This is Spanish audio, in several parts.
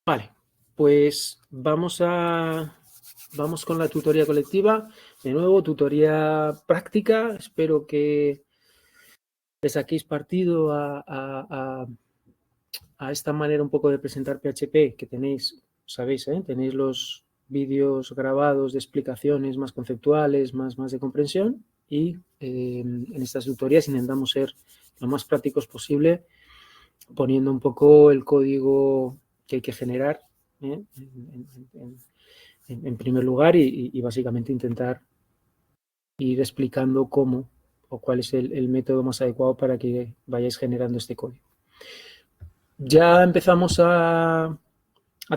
Vale, pues vamos con la tutoría colectiva. De nuevo, tutoría práctica. Espero que le saquéis partido a esta manera un poco de presentar PHP que tenéis, sabéis, tenéis los vídeos grabados de explicaciones más conceptuales, más de comprensión, y en estas tutorías intentamos ser lo más prácticos posible, poniendo un poco el código que hay que generar en primer lugar y básicamente intentar ir explicando cómo o cuál es el método más adecuado para que vayáis generando este código. Ya empezamos a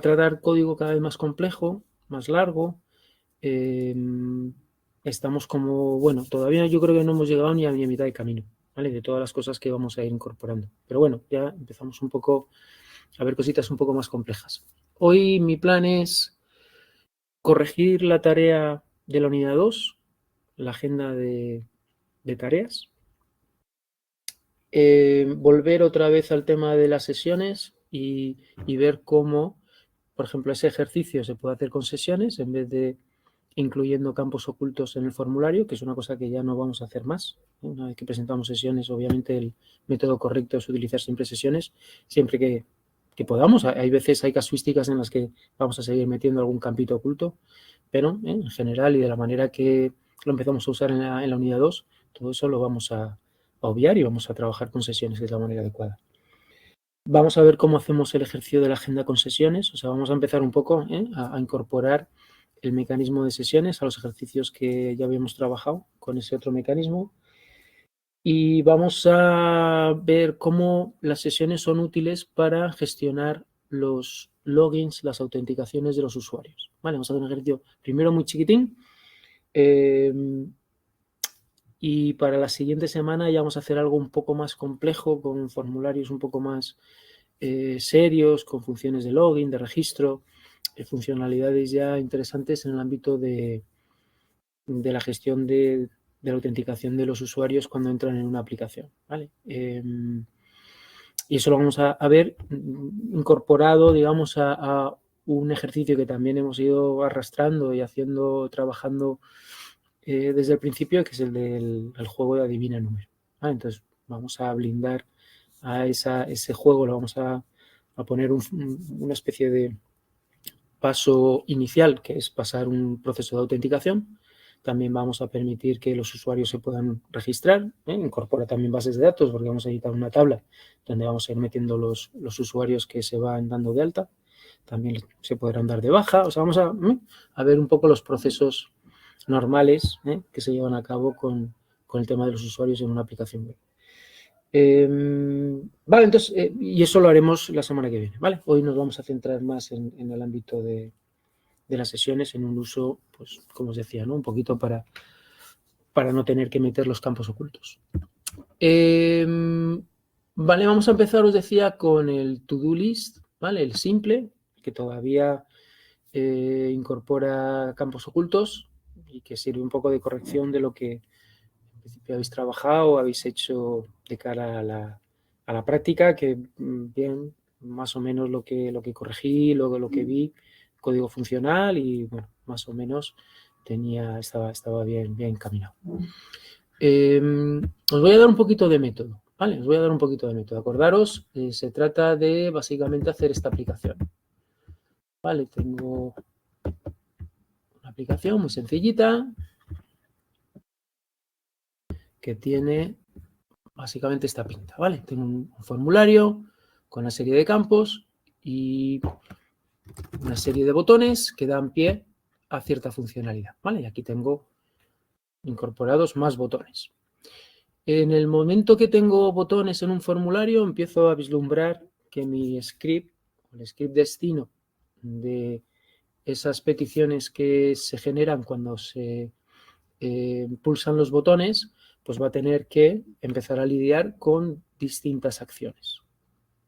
tratar código cada vez más complejo, más largo. Estamos como, bueno, todavía yo creo que no hemos llegado ni a mitad de camino, ¿vale? De todas las cosas que vamos a ir incorporando. Pero bueno, ya empezamos un poco a ver cositas un poco más complejas. Hoy mi plan es corregir la tarea de la unidad 2, la agenda de tareas. Volver otra vez al tema de las sesiones y ver cómo, por ejemplo, ese ejercicio se puede hacer con sesiones en vez de incluyendo campos ocultos en el formulario, que es una cosa que ya no vamos a hacer más. Una vez que presentamos sesiones, obviamente el método correcto es utilizar siempre sesiones, siempre que podamos. Hay veces, hay casuísticas en las que vamos a seguir metiendo algún campito oculto, pero en general y de la manera que lo empezamos a usar en la unidad 2, todo eso lo vamos a obviar y vamos a trabajar con sesiones, que es la manera adecuada. Vamos a ver cómo hacemos el ejercicio de la agenda con sesiones, o sea, vamos a empezar un poco a incorporar el mecanismo de sesiones a los ejercicios que ya habíamos trabajado con ese otro mecanismo. Y vamos a ver cómo las sesiones son útiles para gestionar los logins, las autenticaciones de los usuarios. Vale, vamos a hacer un ejercicio primero muy chiquitín. Y para la siguiente semana ya vamos a hacer algo un poco más complejo, con formularios un poco más serios, con funciones de login, de registro, funcionalidades ya interesantes en el ámbito de la gestión de la autenticación de los usuarios cuando entran en una aplicación, ¿vale? Y eso lo vamos a ver incorporado, digamos, a un ejercicio que también hemos ido arrastrando y trabajando desde el principio, que es el del juego de adivina número. Entonces vamos a blindar a ese juego, lo vamos a poner una especie de paso inicial, que es pasar un proceso de autenticación. También vamos a permitir que los usuarios se puedan registrar. Incorpora también bases de datos, porque vamos a editar una tabla donde vamos a ir metiendo los usuarios que se van dando de alta. También se podrán dar de baja. O sea, vamos a ver un poco los procesos normales que se llevan a cabo con el tema de los usuarios en una aplicación web. Vale, entonces, y eso lo haremos la semana que viene, ¿vale? Hoy nos vamos a centrar más en el ámbito de las sesiones, en un uso, pues, como os decía, ¿no? Un poquito para no tener que meter los campos ocultos. Vale, vamos a empezar, os decía, con el to-do list, ¿vale? El simple, que todavía incorpora campos ocultos y que sirve un poco de corrección de lo que en principio habéis trabajado o habéis hecho de cara a la práctica, que bien, más o menos lo que corregí, luego lo que vi, código funcional y bueno, más o menos estaba bien encaminado. Os voy a dar un poquito de método, ¿vale? Os voy a dar un poquito de método. Acordaros, se trata de básicamente hacer esta aplicación. Vale, tengo una aplicación muy sencillita que tiene básicamente esta pinta, ¿vale? Tengo un formulario con una serie de campos y una serie de botones que dan pie a cierta funcionalidad, ¿vale? Y aquí tengo incorporados más botones. En el momento que tengo botones en un formulario, empiezo a vislumbrar que mi script, el script destino de esas peticiones que se generan cuando se pulsan los botones, pues va a tener que empezar a lidiar con distintas acciones.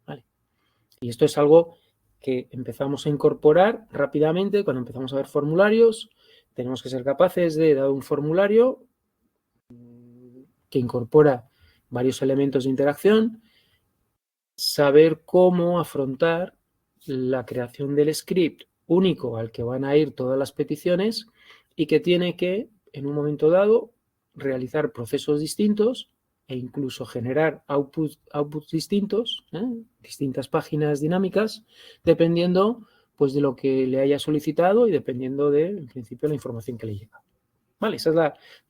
¿Vale? Y esto es algo que empezamos a incorporar rápidamente cuando empezamos a ver formularios. Tenemos que ser capaces de dar un formulario que incorpora varios elementos de interacción, saber cómo afrontar la creación del script único al que van a ir todas las peticiones y que tiene que, en un momento dado, realizar procesos distintos e incluso generar outputs distintos, distintas páginas dinámicas, dependiendo pues, de lo que le haya solicitado y dependiendo de, en principio, la información que le llega. Vale, ese es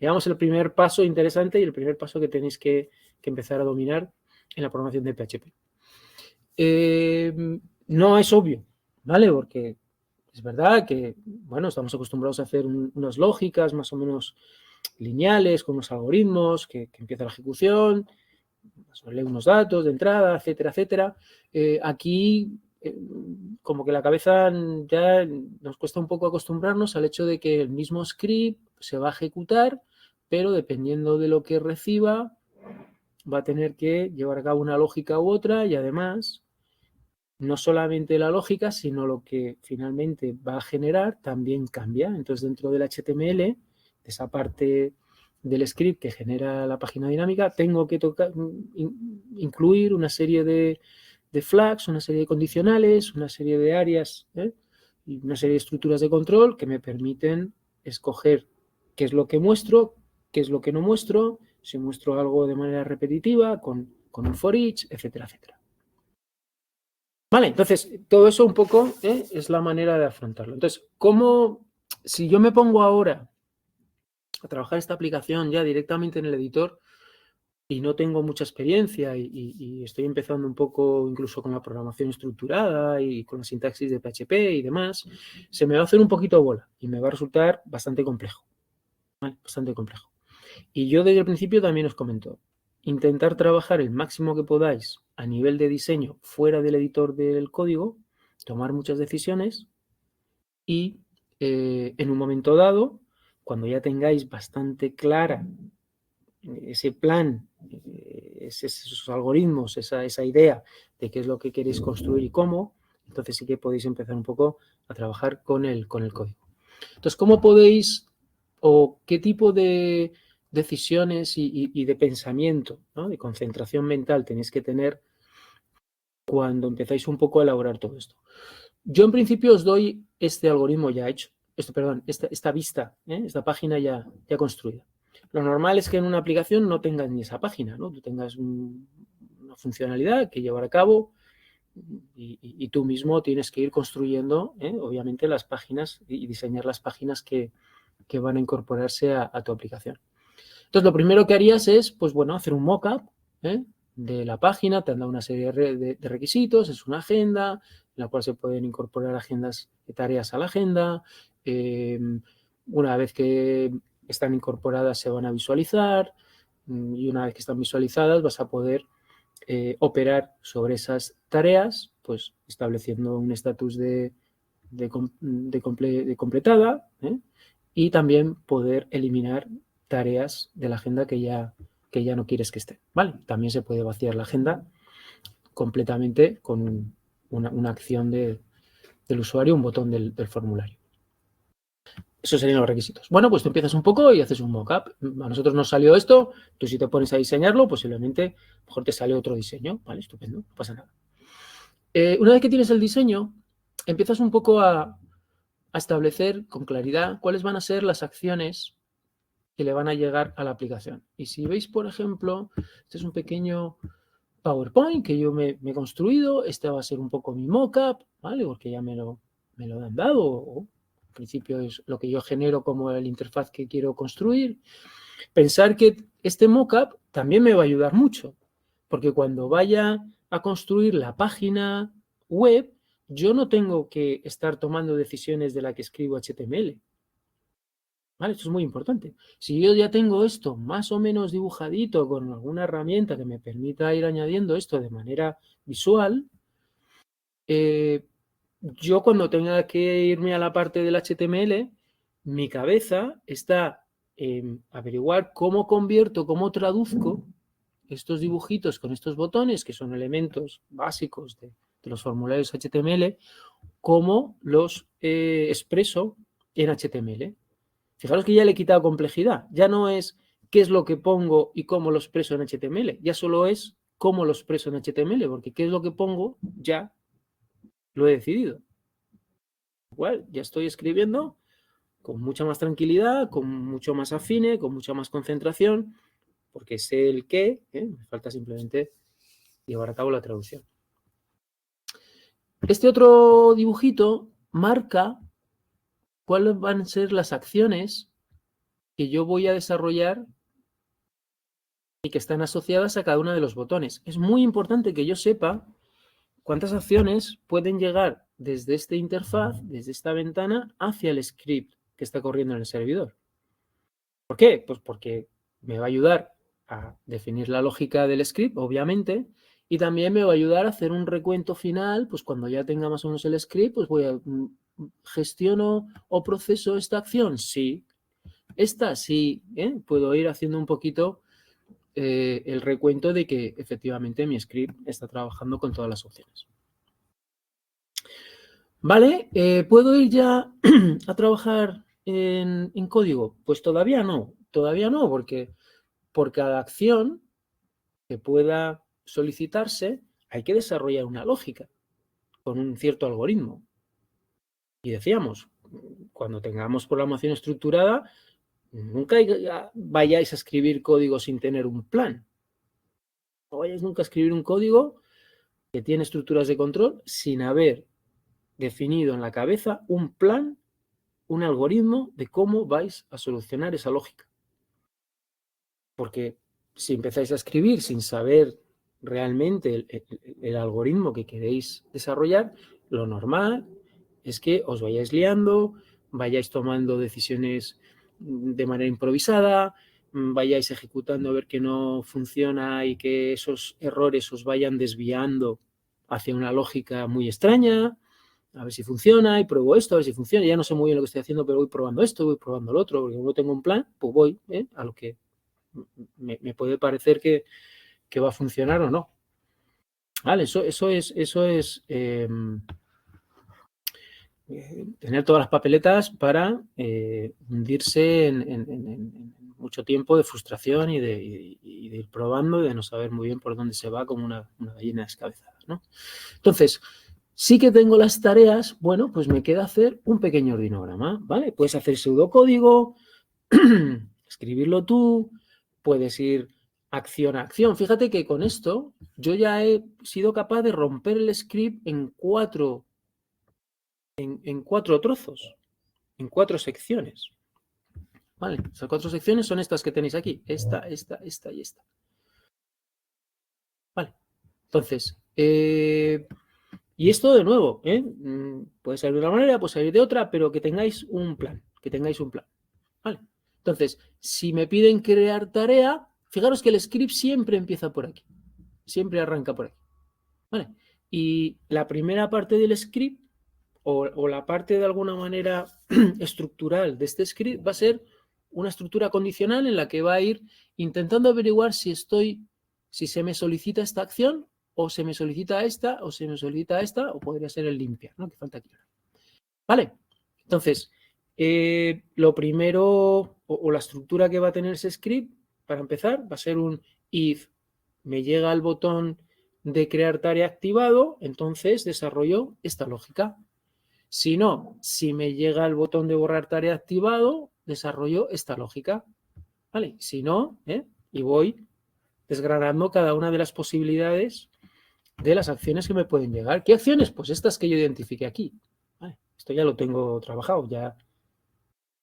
digamos, el primer paso interesante y el primer paso que tenéis que empezar a dominar en la programación de PHP. No es obvio, ¿vale? Porque es verdad que, bueno, estamos acostumbrados a hacer unas lógicas más o menos lineales, con unos algoritmos, que empieza la ejecución, lee unos datos de entrada, etcétera, etcétera. Aquí, como que la cabeza ya nos cuesta un poco acostumbrarnos al hecho de que el mismo script se va a ejecutar, pero dependiendo de lo que reciba, va a tener que llevar a cabo una lógica u otra y además, no solamente la lógica, sino lo que finalmente va a generar también cambia. Entonces, dentro del HTML, de esa parte del script que genera la página dinámica, tengo que incluir una serie de flags, una serie de condicionales, una serie de áreas y una serie de estructuras de control que me permiten escoger qué es lo que muestro, qué es lo que no muestro, si muestro algo de manera repetitiva, con un for each, etcétera, etcétera. Vale, entonces, todo eso un poco es la manera de afrontarlo. Entonces, si yo me pongo ahora a trabajar esta aplicación ya directamente en el editor y no tengo mucha experiencia y estoy empezando un poco incluso con la programación estructurada y con la sintaxis de PHP y demás, se me va a hacer un poquito bola y me va a resultar bastante complejo. ¿Vale? Bastante complejo. Y yo desde el principio también os comento, intentar trabajar el máximo que podáis a nivel de diseño fuera del editor del código, tomar muchas decisiones y en un momento dado, cuando ya tengáis bastante clara ese plan, esos algoritmos, esa idea de qué es lo que queréis construir y cómo, entonces sí que podéis empezar un poco a trabajar con el código. Entonces, ¿cómo podéis o qué tipo de decisiones y de pensamiento, ¿no? De concentración mental tenéis que tener cuando empezáis un poco a elaborar todo esto? Yo en principio os doy este algoritmo ya hecho, esta vista, esta página ya construida. Lo normal es que en una aplicación no tengas ni esa página, ¿no? Tú tengas una funcionalidad que llevar a cabo y tú mismo tienes que ir construyendo, obviamente, las páginas y diseñar las páginas que van a incorporarse a tu aplicación. Entonces, lo primero que harías es, pues bueno, hacer un mock-up de la página, te han dado una serie de requisitos, es una agenda, en la cual se pueden incorporar agendas de tareas a la agenda. Una vez que están incorporadas se van a visualizar y una vez que están visualizadas vas a poder operar sobre esas tareas, pues estableciendo un estatus de completada y también poder eliminar tareas de la agenda que ya no quieres que estén. ¿Vale? También se puede vaciar la agenda completamente con una acción del usuario, un botón del formulario. Esos serían los requisitos. Bueno, pues tú empiezas un poco y haces un mock-up. A nosotros nos salió esto, tú si te pones a diseñarlo, posiblemente mejor te sale otro diseño. Vale, estupendo, no pasa nada. Una vez que tienes el diseño, empiezas un poco a establecer con claridad cuáles van a ser las acciones que le van a llegar a la aplicación. Y si veis, por ejemplo, este es un pequeño PowerPoint que yo me he construido, este va a ser un poco mi mockup, ¿vale? Porque ya me lo han dado, o al principio es lo que yo genero como la interfaz que quiero construir. Pensar que este mockup también me va a ayudar mucho, porque cuando vaya a construir la página web, yo no tengo que estar tomando decisiones de la que escribo HTML. ¿Vale? Esto es muy importante. Si yo ya tengo esto más o menos dibujadito con alguna herramienta que me permita ir añadiendo esto de manera visual, yo cuando tenga que irme a la parte del HTML, mi cabeza está en averiguar cómo convierto, cómo traduzco estos dibujitos con estos botones, que son elementos básicos de los formularios HTML, cómo los expreso en HTML. Fijaros que ya le he quitado complejidad. Ya no es qué es lo que pongo y cómo lo expreso en HTML. Ya solo es cómo lo expreso en HTML, porque qué es lo que pongo ya lo he decidido. Igual, ya estoy escribiendo con mucha más tranquilidad, con mucho más afine, con mucha más concentración, porque sé el qué, me falta simplemente llevar a cabo la traducción. Este otro dibujito marca cuáles van a ser las acciones que yo voy a desarrollar y que están asociadas a cada uno de los botones. Es muy importante que yo sepa cuántas acciones pueden llegar desde esta interfaz, desde esta ventana, hacia el script que está corriendo en el servidor. ¿Por qué? Pues porque me va a ayudar a definir la lógica del script, obviamente, y también me va a ayudar a hacer un recuento final, pues cuando ya tenga más o menos el script, pues voy a gestiono o proceso esta acción, sí. Esta sí, puedo ir haciendo un poquito el recuento de que efectivamente mi script está trabajando con todas las opciones. Vale, ¿puedo ir ya a trabajar en código? Pues todavía no, porque por cada acción que pueda solicitarse hay que desarrollar una lógica con un cierto algoritmo. Y decíamos, cuando tengamos programación estructurada, nunca vayáis a escribir código sin tener un plan. No vayáis nunca a escribir un código que tiene estructuras de control sin haber definido en la cabeza un plan, un algoritmo de cómo vais a solucionar esa lógica. Porque si empezáis a escribir sin saber realmente el algoritmo que queréis desarrollar, lo normal es que os vayáis liando, vayáis tomando decisiones de manera improvisada, vayáis ejecutando a ver que no funciona y que esos errores os vayan desviando hacia una lógica muy extraña, a ver si funciona y pruebo esto, a ver si funciona, ya no sé muy bien lo que estoy haciendo, pero voy probando esto, voy probando lo otro, porque como no tengo un plan, pues voy a lo que me puede parecer que va a funcionar o no. Vale, eso es tener todas las papeletas para hundirse en mucho tiempo de frustración y de ir probando y de no saber muy bien por dónde se va como una gallina descabezada, ¿no? Entonces, sí que tengo las tareas, bueno, pues me queda hacer un pequeño ordinograma, ¿vale? Puedes hacer pseudocódigo, escribirlo tú, puedes ir acción a acción. Fíjate que con esto yo ya he sido capaz de romper el script en cuatro trozos, en 4 secciones. ¿Vale? Esas 4 secciones son estas que tenéis aquí. Esta y esta. Vale. Entonces, y esto de nuevo, puede salir de una manera, puede salir de otra, pero que tengáis un plan, ¿vale? Entonces, si me piden crear tarea, fijaros que el script siempre empieza por aquí, siempre arranca por aquí, ¿vale? Y la primera parte del script o la parte de alguna manera estructural de este script va a ser una estructura condicional en la que va a ir intentando averiguar si se me solicita esta acción o se me solicita esta o se me solicita esta o podría ser el limpiar, ¿no? Que falta aquí. Vale, entonces, lo primero o la estructura que va a tener ese script, para empezar, va a ser un if me llega el botón de crear tarea activado, entonces desarrollo esta lógica. Si no, si me llega el botón de borrar tarea activado, desarrollo esta lógica. ¿Vale? Si no, y voy desgranando cada una de las posibilidades de las acciones que me pueden llegar. ¿Qué acciones? Pues estas que yo identifique aquí. ¿Vale? Esto ya lo tengo trabajado, ya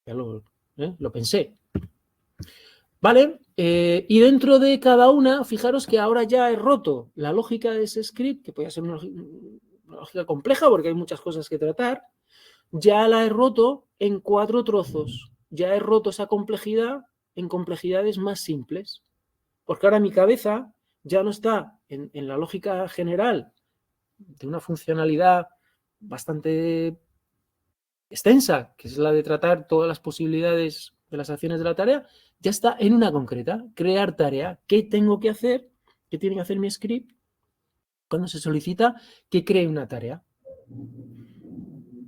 lo pensé. ¿Vale? Y dentro de cada una, fijaros que ahora ya he roto la lógica de ese script, que puede ser una lógica compleja porque hay muchas cosas que tratar, ya la he roto en 4 trozos. Ya he roto esa complejidad en complejidades más simples. Porque ahora mi cabeza ya no está en la lógica general de una funcionalidad bastante extensa, que es la de tratar todas las posibilidades de las acciones de la tarea, ya está en una concreta, crear tarea. ¿Qué tengo que hacer? ¿Qué tiene que hacer mi script cuando se solicita que cree una tarea?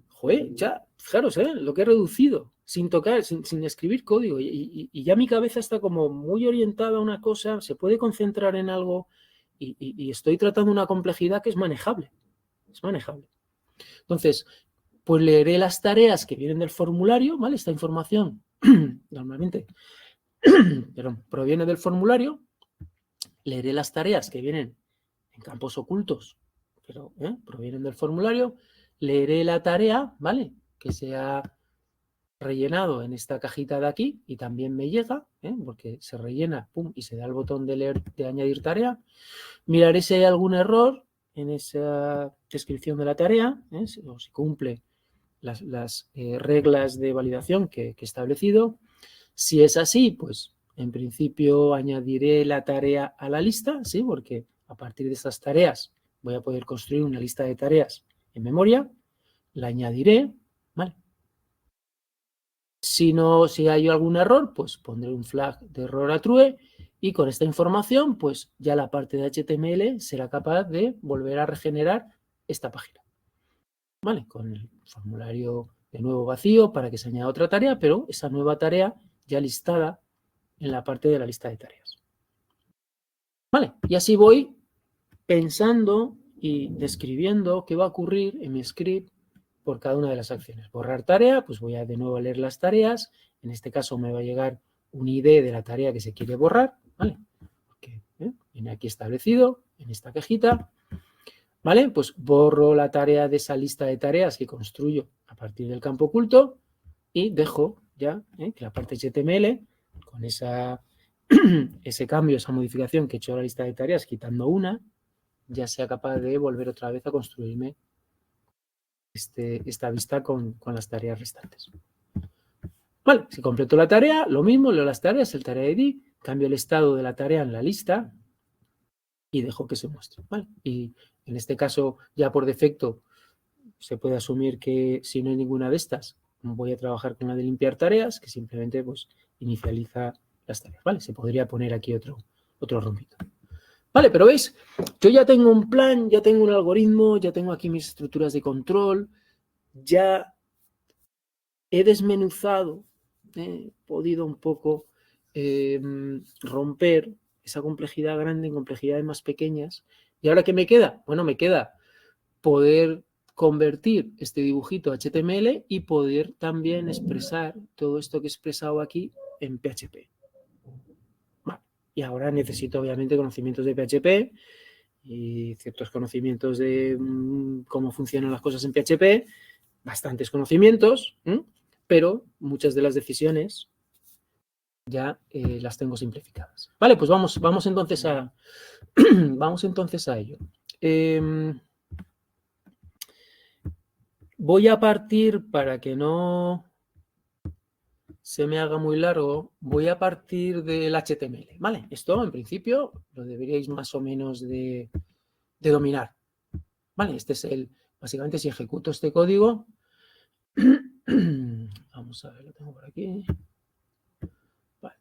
Joder, ya, fijaros, lo que he reducido, sin tocar, sin escribir código, y ya mi cabeza está como muy orientada a una cosa, se puede concentrar en algo y estoy tratando una complejidad que es manejable. Entonces, pues leeré las tareas que vienen del formulario, ¿vale? Esta información normalmente proviene del formulario. Leeré las tareas que vienen en campos ocultos, pero provienen del formulario. Leeré la tarea, ¿vale? Que se ha rellenado en esta cajita de aquí y también me llega, porque se rellena, pum, y se da el botón de leer, de añadir tarea. Miraré si hay algún error en esa descripción de la tarea, o si cumple las reglas de validación que he establecido. Si es así, pues en principio añadiré la tarea a la lista, ¿sí? Porque a partir de estas tareas voy a poder construir una lista de tareas en memoria, la añadiré, ¿vale? Si hay algún error, pues pondré un flag de error a true y con esta información, pues ya la parte de HTML será capaz de volver a regenerar esta página, ¿vale? Con el formulario de nuevo vacío para que se añada otra tarea, pero esa nueva tarea ya listada en la parte de la lista de tareas. Vale, y así voy pensando y describiendo qué va a ocurrir en mi script por cada una de las acciones. Borrar tarea, pues voy a de nuevo leer las tareas. En este caso me va a llegar un ID de la tarea que se quiere borrar, ¿vale? Porque viene aquí establecido en esta cajita. ¿Vale? Pues borro la tarea de esa lista de tareas que construyo a partir del campo oculto y dejo ya que la parte HTML, con ese cambio, esa modificación que he hecho a la lista de tareas, quitando una, ya sea capaz de volver otra vez a construirme esta vista con las tareas restantes. Vale, si completo la tarea, lo mismo, leo las tareas, el tarea ID, cambio el estado de la tarea en la lista y dejo que se muestre. ¿Vale? Y en este caso, ya por defecto, se puede asumir que si no hay ninguna de estas, voy a trabajar con la de limpiar tareas, que simplemente pues inicializa las tareas. ¿Vale? Se podría poner aquí otro rombito. Vale, pero veis, yo ya tengo un plan, ya tengo un algoritmo, ya tengo aquí mis estructuras de control, ya he desmenuzado, he podido un poco romper esa complejidad grande en complejidades más pequeñas. ¿Y ahora qué me queda? Bueno, me queda poder convertir este dibujito a HTML y poder también expresar todo esto que he expresado aquí en PHP. Vale. Y ahora necesito obviamente conocimientos de PHP y ciertos conocimientos de cómo funcionan las cosas en PHP, bastantes conocimientos, pero muchas de las decisiones ya las tengo simplificadas. Vale, pues vamos entonces a ello. Voy a partir, para que no se me haga muy largo, voy a partir del HTML, ¿vale? Esto, en principio, lo deberíais más o menos de dominar, ¿vale? Este es básicamente, si ejecuto este código, vamos a ver, lo tengo por aquí. Vale.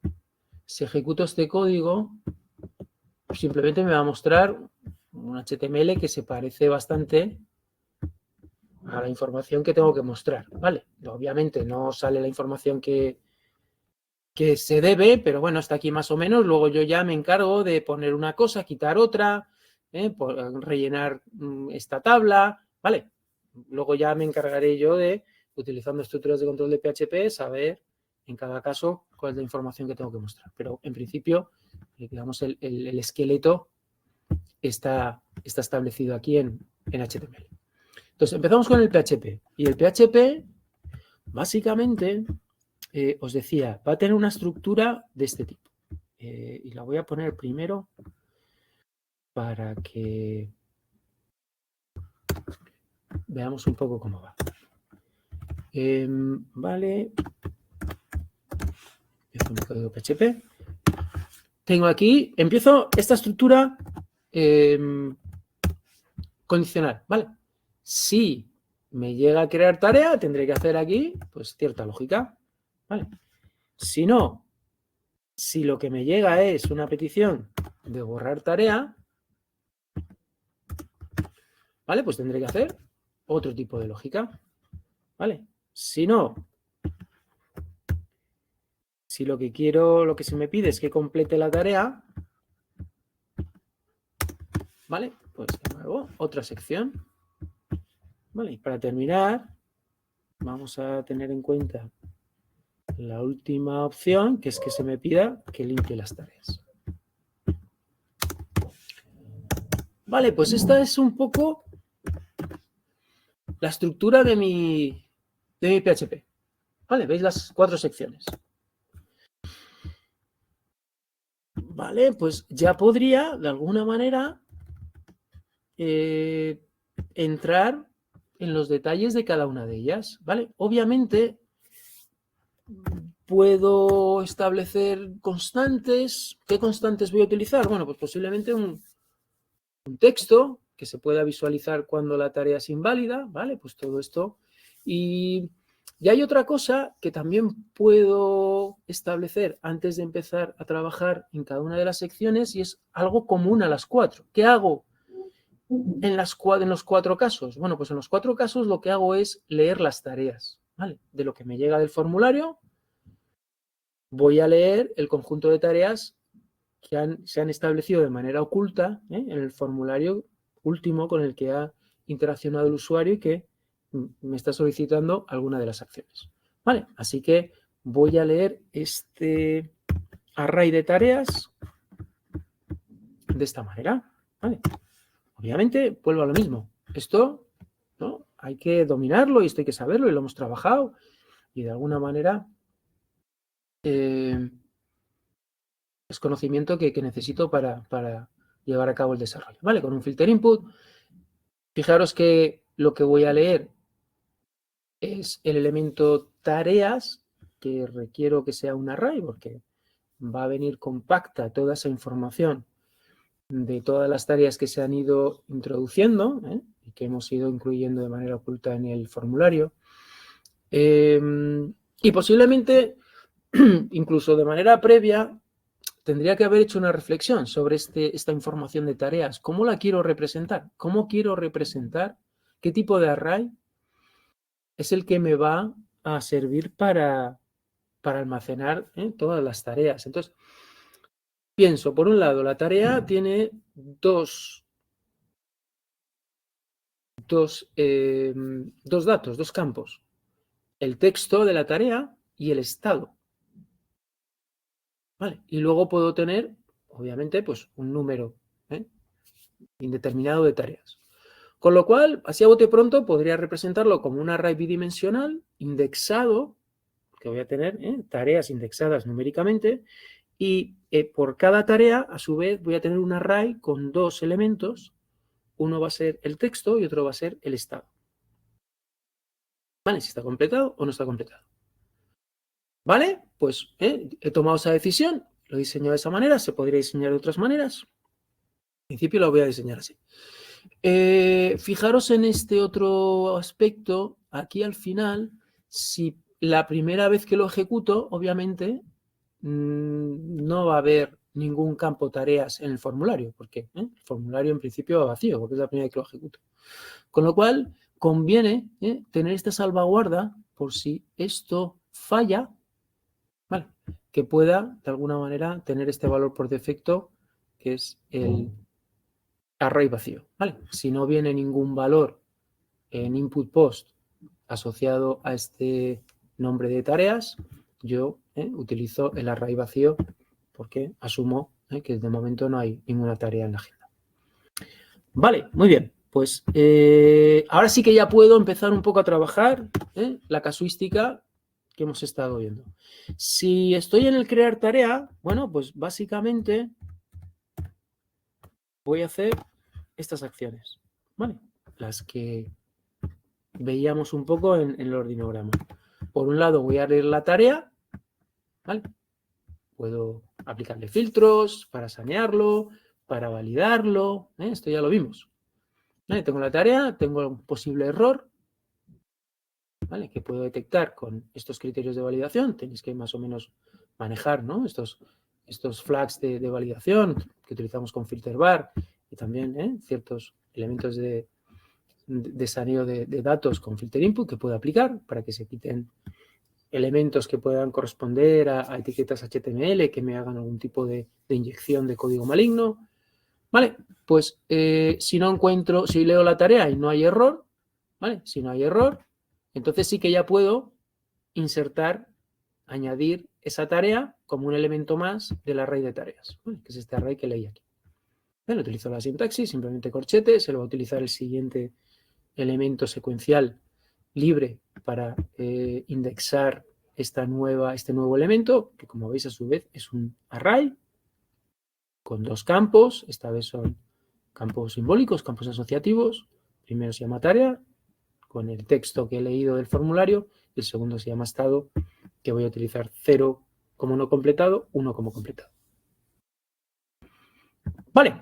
Si ejecuto este código, simplemente me va a mostrar un HTML que se parece bastante a la información que tengo que mostrar, ¿vale? Obviamente no sale la información que se debe, pero bueno, está aquí más o menos. Luego yo ya me encargo de poner una cosa, quitar otra, rellenar esta tabla, ¿vale? Luego ya me encargaré yo de, utilizando estructuras de control de PHP, saber en cada caso cuál es la información que tengo que mostrar. Pero en principio, digamos, el esqueleto está establecido aquí en HTML. Entonces, empezamos con el PHP. Y el PHP, básicamente, os decía, va a tener una estructura de este tipo. Y la voy a poner primero para que veamos un poco cómo va. Vale. Empiezo mi código PHP. Tengo aquí, empiezo esta estructura condicional, ¿vale? Si me llega a crear tarea, tendré que hacer aquí, pues, cierta lógica, ¿vale? Si no, si lo que me llega es una petición de borrar tarea, ¿vale? Pues tendré que hacer otro tipo de lógica, ¿vale? Si no, si lo que se me pide es que complete la tarea, ¿vale? Pues de nuevo, otra sección. Vale, y para terminar, vamos a tener en cuenta la última opción, que es que se me pida que limpie las tareas. Vale, pues esta es un poco la estructura de mi PHP. Vale, veis las 4 secciones. Vale, pues ya podría, de alguna manera, entrar en los detalles de cada una de ellas. Vale, obviamente puedo establecer constantes. ¿Qué constantes voy a utilizar? Bueno, pues posiblemente un texto que se pueda visualizar cuando la tarea es inválida, ¿vale? Pues todo esto. Y hay otra cosa que también puedo establecer antes de empezar a trabajar en cada una de las secciones y es algo común a las 4. ¿Qué hago en los 4 casos? Bueno, pues en los 4 casos lo que hago es leer las tareas, ¿vale? De lo que me llega del formulario, voy a leer el conjunto de tareas que se han establecido de manera oculta en el formulario último con el que ha interaccionado el usuario y que me está solicitando alguna de las acciones. Vale, así que voy a leer este array de tareas de esta manera. Vale. Obviamente, vuelvo a lo mismo. Esto, ¿no?, hay que dominarlo y esto hay que saberlo y lo hemos trabajado y de alguna manera es conocimiento que necesito para llevar a cabo el desarrollo. Vale, con un filter input, fijaros que lo que voy a leer es el elemento tareas, que requiero que sea un array porque va a venir compacta toda esa información de todas las tareas que se han ido introduciendo y que hemos ido incluyendo de manera oculta en el formulario. Y posiblemente, incluso de manera previa, tendría que haber hecho una reflexión sobre esta información de tareas. ¿Cómo la quiero representar? ¿Cómo quiero representar? ¿Qué tipo de array es el que me va a servir para almacenar todas las tareas? Entonces, pienso, por un lado, la tarea tiene dos datos, dos campos. El texto de la tarea y el estado. Vale. Y luego puedo tener, obviamente, pues un número indeterminado de tareas. Con lo cual, así a bote pronto, podría representarlo como un array bidimensional indexado, que voy a tener tareas indexadas numéricamente, y por cada tarea, a su vez, voy a tener un array con 2 elementos. Uno va a ser el texto y otro va a ser el estado. ¿Vale? Si está completado o no está completado. ¿Vale? Pues he tomado esa decisión, lo he diseñado de esa manera, se podría diseñar de otras maneras. En principio lo voy a diseñar así. Fijaros en este otro aspecto, aquí al final, si la primera vez que lo ejecuto, obviamente, no va a haber ningún campo tareas en el formulario, porque el formulario en principio va vacío, porque es la primera vez que lo ejecuto. Con lo cual, conviene tener esta salvaguarda por si esto falla, ¿vale?, que pueda, de alguna manera, tener este valor por defecto, que es el array vacío, ¿vale? Si no viene ningún valor en input post asociado a este nombre de tareas, yo utilizo el array vacío porque asumo que de momento no hay ninguna tarea en la agenda. Vale, muy bien. Pues ahora sí que ya puedo empezar un poco a trabajar la casuística que hemos estado viendo. Si estoy en el crear tarea, bueno, pues básicamente voy a hacer estas acciones, ¿vale? Las que veíamos un poco en el ordinograma. Por un lado voy a leer la tarea, ¿vale? Puedo aplicarle filtros para sanearlo, para validarlo, esto ya lo vimos. ¿Vale? Tengo la tarea, tengo un posible error, ¿vale?, que puedo detectar con estos criterios de validación. Tenéis que más o menos manejar, ¿no?, estos flags de validación que utilizamos con filterbar y también ciertos elementos de saneo de datos con filter input que puedo aplicar para que se quiten elementos que puedan corresponder a etiquetas HTML que me hagan algún tipo de inyección de código maligno. Vale, pues si leo la tarea y no hay error, ¿vale? Si no hay error, entonces sí que ya puedo insertar, añadir esa tarea como un elemento más del array de tareas, ¿vale? Que es este array que leí aquí. Bueno, utilizo la sintaxis, simplemente corchete, se lo va a utilizar el siguiente elemento secuencial libre para indexar este nuevo elemento, que como veis a su vez es un array con dos campos, esta vez son campos simbólicos, campos asociativos. Primero se llama tarea, con el texto que he leído del formulario, y el segundo se llama estado, que voy a utilizar 0 como no completado, 1 como completado. Vale,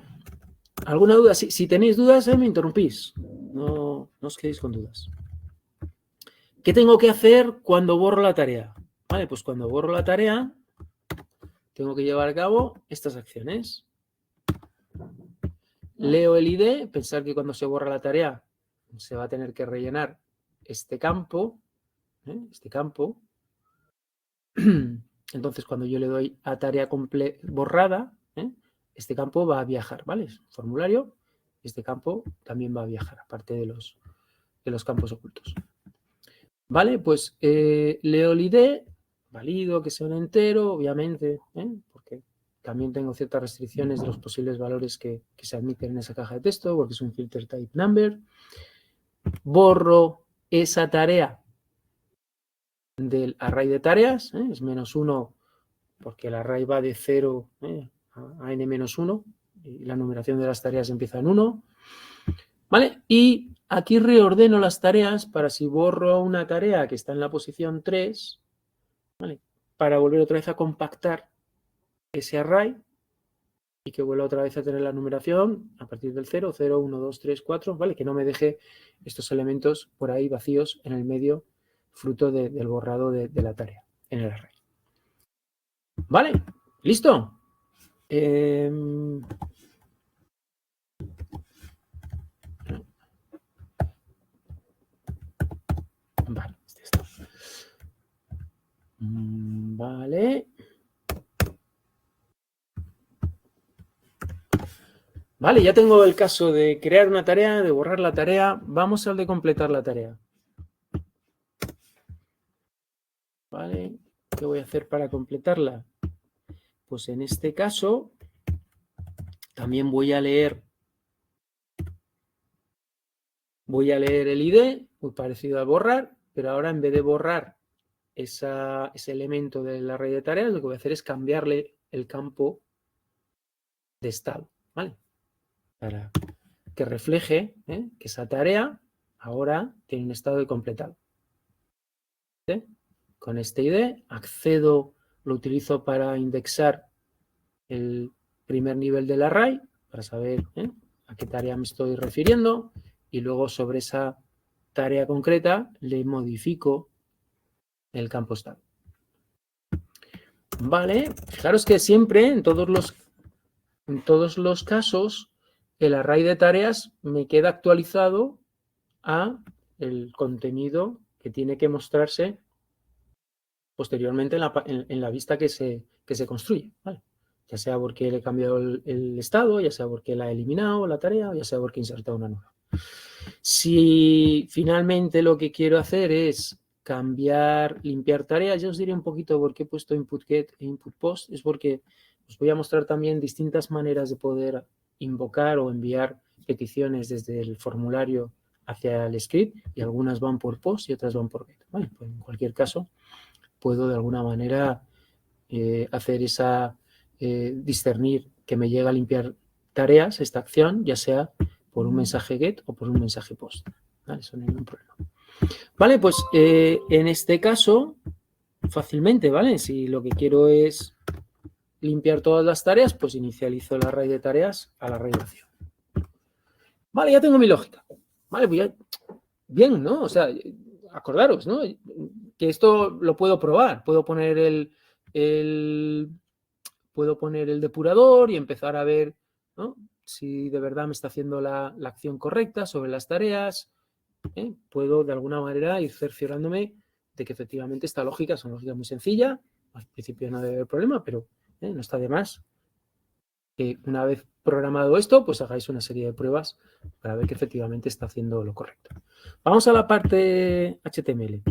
¿alguna duda? Si tenéis dudas, me interrumpís. No os quedéis con dudas. ¿Qué tengo que hacer cuando borro la tarea? Vale, pues cuando borro la tarea, tengo que llevar a cabo estas acciones. Leo el ID, pensar que cuando se borra la tarea se va a tener que rellenar este campo. Entonces, cuando yo le doy a tarea borrada, este campo va a viajar, ¿vale? Es un formulario, este campo también va a viajar, aparte de los campos ocultos. Vale, pues leo el ID, valido que sea un entero, obviamente, porque también tengo ciertas restricciones de los posibles valores que se admiten en esa caja de texto, porque es un filter type number. Borro esa tarea del array de tareas, es -1 porque el array va de 0 a n-1 y la numeración de las tareas empieza en 1. ¿Vale? Y aquí reordeno las tareas para si borro una tarea que está en la posición 3, ¿vale? Para volver otra vez a compactar ese array y que vuelva otra vez a tener la numeración a partir del 0, 0, 1, 2, 3, 4, ¿vale? Que no me deje estos elementos por ahí vacíos en el medio, fruto del borrado de la tarea en el array. ¿Vale? ¿Listo? Vale, este está. Vale. Vale, ya tengo el caso de crear una tarea, de borrar la tarea. Vamos al de completar la tarea. Vale, ¿qué voy a hacer para completarla? Pues en este caso también voy a leer el ID, muy parecido a borrar, pero ahora en vez de borrar ese elemento del array de tareas, lo que voy a hacer es cambiarle el campo de estado, ¿vale? Para que refleje que esa tarea ahora tiene un estado de completado. ¿Sí? Con este ID accedo, lo utilizo para indexar el primer nivel del array, para saber a qué tarea me estoy refiriendo, y luego sobre esa tarea concreta le modifico el campo estado. Vale, fijaros que siempre, en todos los casos, el array de tareas me queda actualizado a el contenido que tiene que mostrarse posteriormente en la vista que se construye, ¿vale? Ya sea porque le he cambiado el estado, ya sea porque la he eliminado la tarea, ya sea porque he insertado una nueva. Si finalmente lo que quiero hacer es limpiar tareas, ya os diré un poquito por qué he puesto input get e input post, es porque os voy a mostrar también distintas maneras de poder invocar o enviar peticiones desde el formulario hacia el script, y algunas van por post y otras van por get. Vale, pues en cualquier caso, puedo de alguna manera hacer discernir que me llega a limpiar tareas, esta acción, ya sea por un mensaje get o por un mensaje post. ¿Vale? Eso no hay ningún problema. Vale, pues en este caso, fácilmente, ¿vale? Si lo que quiero es limpiar todas las tareas, pues inicializo el array de tareas al array vacío. Vale, ya tengo mi lógica. Vale, pues ya, bien, ¿no? O sea, acordaros, ¿no? Que esto lo puedo probar. Puedo poner el depurador y empezar a ver, ¿no?, si de verdad me está haciendo la acción correcta sobre las tareas. Puedo de alguna manera ir cerciorándome de que efectivamente esta lógica es una lógica muy sencilla. Al principio no debe haber problema, pero no está de más que una vez programado esto, pues hagáis una serie de pruebas para ver que efectivamente está haciendo lo correcto. Vamos a la parte HTML.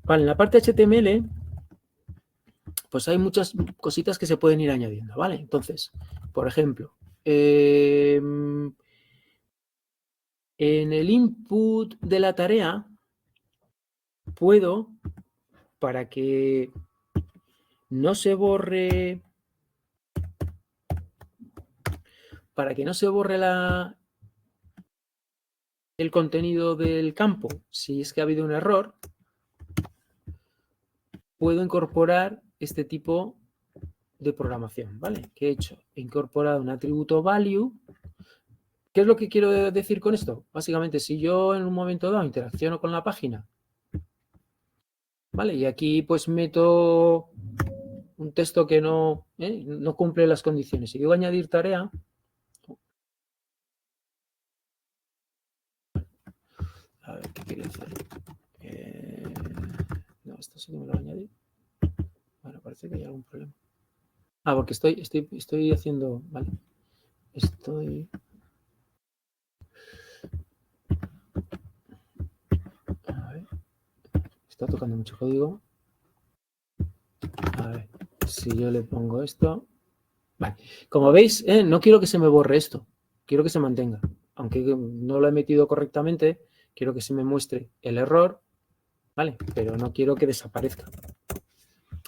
Vale, en la parte HTML, pues hay muchas cositas que se pueden ir añadiendo, ¿vale? Entonces, por ejemplo, en el input de la tarea, puedo, para que no se borre, el contenido del campo, si es que ha habido un error, puedo incorporar este tipo de programación, ¿vale? ¿Qué he hecho? He incorporado un atributo value. ¿Qué es lo que quiero decir con esto? Básicamente, si yo en un momento dado interacciono con la página, ¿vale? Y aquí pues meto un texto que no cumple las condiciones. Si digo añadir tarea, a ver, ¿qué quiere decir? No, esto sí que me lo voy a añadir. Bueno, parece que hay algún problema. Ah, porque estoy haciendo, vale. A ver, está tocando mucho código. A ver, si yo le pongo esto. Vale, como veis, no quiero que se me borre esto. Quiero que se mantenga. Aunque no lo he metido correctamente, quiero que se me muestre el error, ¿vale? Pero no quiero que desaparezca.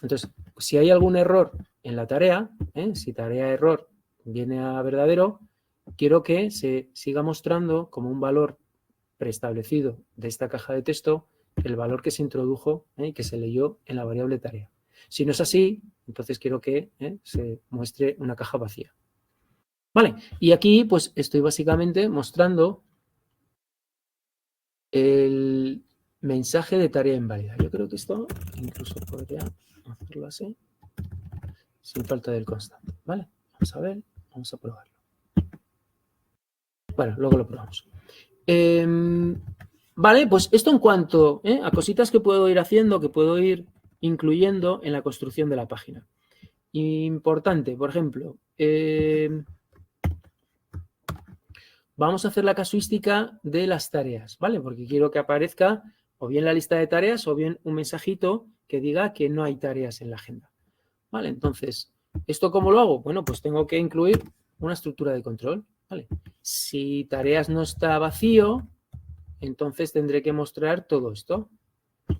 Entonces, si hay algún error en la tarea, si tarea error viene a verdadero, quiero que se siga mostrando como un valor preestablecido de esta caja de texto el valor que se introdujo y que se leyó en la variable tarea. Si no es así, entonces quiero que se muestre una caja vacía. Vale, y aquí pues estoy básicamente mostrando el mensaje de tarea inválida. Yo creo que esto incluso podría hacerlo así, sin falta del constante. Vale, vamos a ver, vamos a probarlo. Bueno, luego lo probamos. Vale, pues esto en cuanto a cositas que puedo ir haciendo, que puedo ir incluyendo en la construcción de la página. Importante, por ejemplo, vamos a hacer la casuística de las tareas, ¿vale? Porque quiero que aparezca o bien la lista de tareas o bien un mensajito que diga que no hay tareas en la agenda. Vale, entonces, ¿esto cómo lo hago? Bueno, pues tengo que incluir una estructura de control, ¿vale? Si tareas no está vacío, entonces tendré que mostrar todo esto,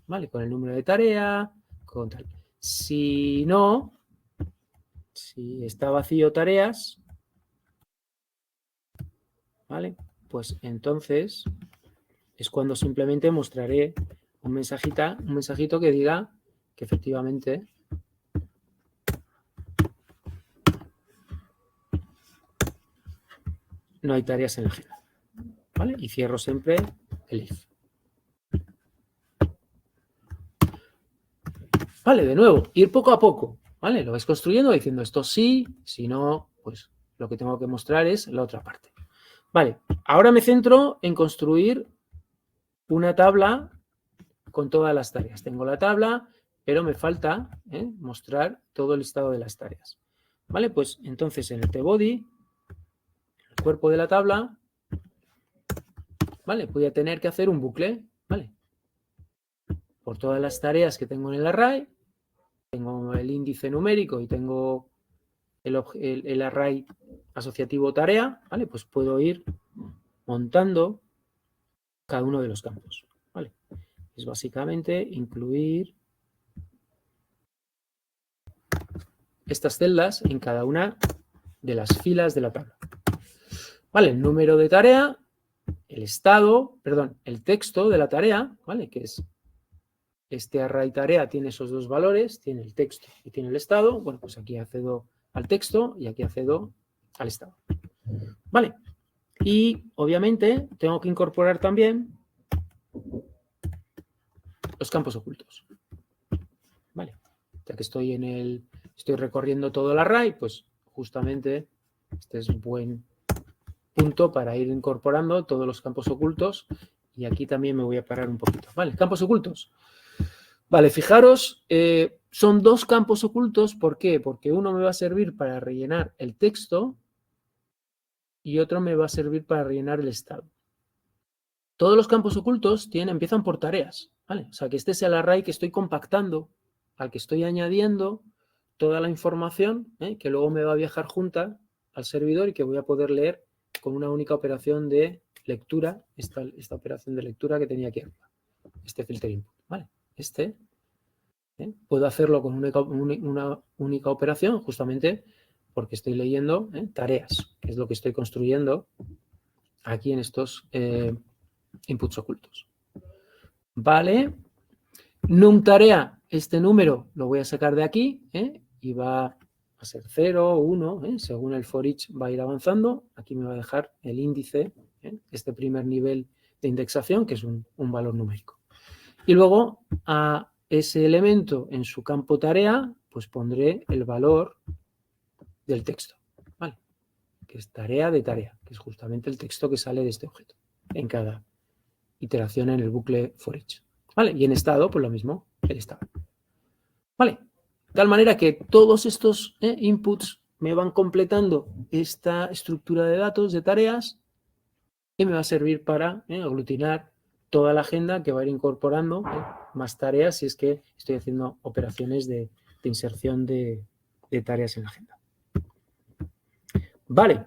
¿vale? Con el número de tarea, con tal. Si no, si está vacío tareas, ¿vale? Pues entonces es cuando simplemente mostraré un mensajito que diga que efectivamente no hay tareas en la agenda, ¿vale? Y cierro siempre el if. Vale, de nuevo, ir poco a poco, ¿vale? Lo vais construyendo diciendo esto sí, si no, pues lo que tengo que mostrar es la otra parte. Vale, ahora me centro en construir una tabla con todas las tareas. Tengo la tabla, pero me falta mostrar todo el listado de las tareas. Vale, pues entonces en el tBody, el cuerpo de la tabla, vale, voy a tener que hacer un bucle, ¿vale? Por todas las tareas que tengo en el array, tengo el índice numérico y tengo el array asociativo tarea, ¿vale? Pues puedo ir montando cada uno de los campos, ¿vale? Es básicamente incluir estas celdas en cada una de las filas de la tabla. Vale, el número de tarea, el texto de la tarea, ¿vale? Que es este array tarea, tiene esos dos valores, tiene el texto y tiene el estado. Bueno, pues aquí accedo al texto y aquí accedo al estado. Vale, y obviamente tengo que incorporar también los campos ocultos. Vale, ya que estoy recorriendo todo el array, pues justamente este es un buen punto para ir incorporando todos los campos ocultos. Y aquí también me voy a parar un poquito. Vale, campos ocultos. Vale, fijaros, son dos campos ocultos. ¿Por qué? Porque uno me va a servir para rellenar el texto y otro me va a servir para rellenar el estado. Todos los campos ocultos empiezan por tareas, ¿vale? O sea, que este es el array que estoy compactando, al que estoy añadiendo toda la información, que luego me va a viajar junta al servidor y que voy a poder leer con una única operación de lectura, esta operación de lectura que tenía aquí arriba, este filter input, ¿vale? Puedo hacerlo con una única operación justamente porque estoy leyendo tareas, que es lo que estoy construyendo aquí en estos inputs ocultos. Vale. Num tarea, este número lo voy a sacar de aquí y va a ser 0 o 1, según el for each va a ir avanzando. Aquí me va a dejar el índice, este primer nivel de indexación, que es un valor numérico. Y luego a ese elemento en su campo tarea, pues pondré el valor del texto, ¿vale? Que es tarea de tarea, que es justamente el texto que sale de este objeto en cada iteración en el bucle for each. ¿Vale? Y en estado, pues lo mismo, el estado. ¿Vale? De tal manera que todos estos inputs me van completando esta estructura de datos, de tareas, y me va a servir para aglutinar toda la agenda que va a ir incorporando más tareas si es que estoy haciendo operaciones de inserción de tareas en la agenda. Vale.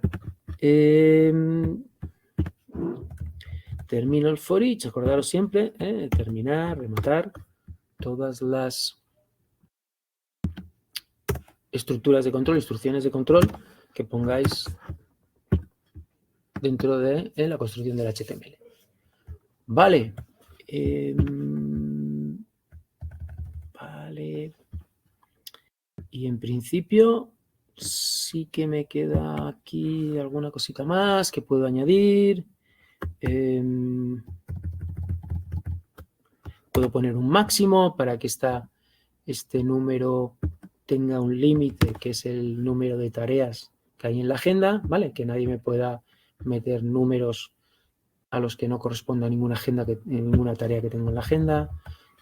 Termino el for each, acordaros siempre, terminar, rematar todas las estructuras de control, instrucciones de control que pongáis dentro de la construcción del HTML. Vale. Vale. Y en principio sí que me queda aquí alguna cosita más que puedo añadir. Puedo poner un máximo para que este número tenga un límite, que es el número de tareas que hay en la agenda, ¿vale? Que nadie me pueda meter números a los que no corresponda a ninguna tarea que tengo en la agenda,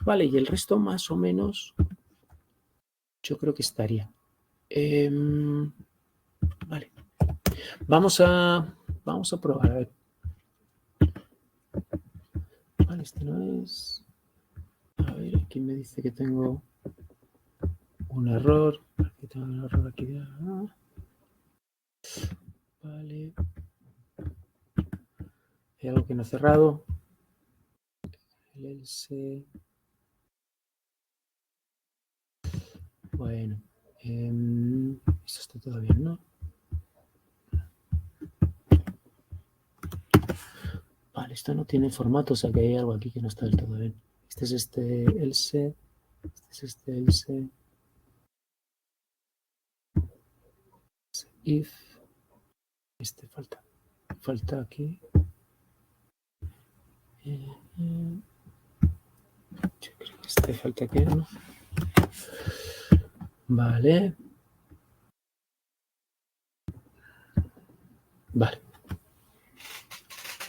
¿vale? Y el resto más o menos yo creo que estaría. Vale. Vamos a probar, a ver. Vale, este no es. A ver, aquí me dice que tengo un error. Aquí tengo un error aquí. Vale. Hay algo que no he cerrado. El else. Bueno. Esto está todo bien, ¿no? Vale, esto no tiene formato, o sea que hay algo aquí que no está del todo bien. Este es este else. Este es este else. If. Este falta. Falta aquí. Yo creo que este falta aquí, ¿no? Vale. Vale.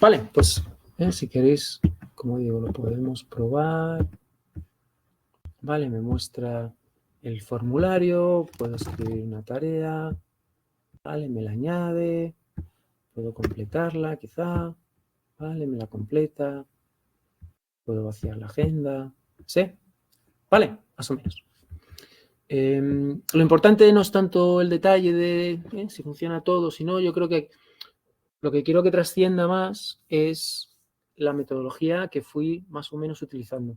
Vale, pues si queréis, como digo, lo podemos probar. Vale, me muestra el formulario, puedo escribir una tarea, vale, me la añade, puedo completarla quizá, vale, me la completa, puedo vaciar la agenda, ¿sí? Vale, más o menos. Lo importante no es tanto el detalle de si funciona todo, sino yo creo que lo que quiero que trascienda más es la metodología que fui más o menos utilizando,